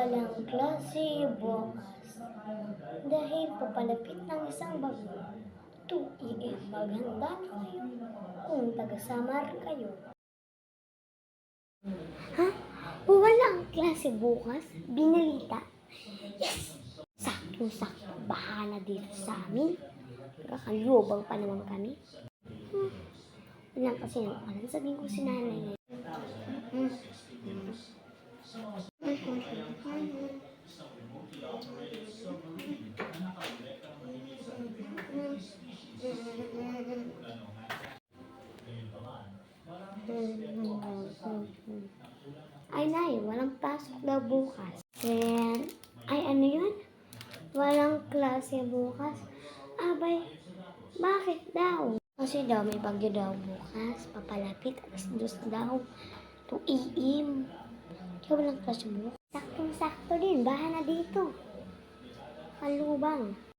Walang klase bukas dahil papalapit ng isang bagyo. Tuigin, maghanda na kayo kung taga-Samar kayo. Ha? Walang klase bukas? Binalita? Yes! Sakto-sakto, bahala dito sa amin. Kakalubang pa naman kami. Walang kasi ng alam. Sabihin ko si nanay ngayon. Ay, nay, walang pasok daw bukas. And, ay, ano yun? Walang klase bukas? Abay, bakit daw? Kasi daw, may bagyo daw bukas. Papalapit, alas 2 daw. Tuiim. Kaya walang klase bukas. Saktong-sakto din, bahala dito. Kalubang.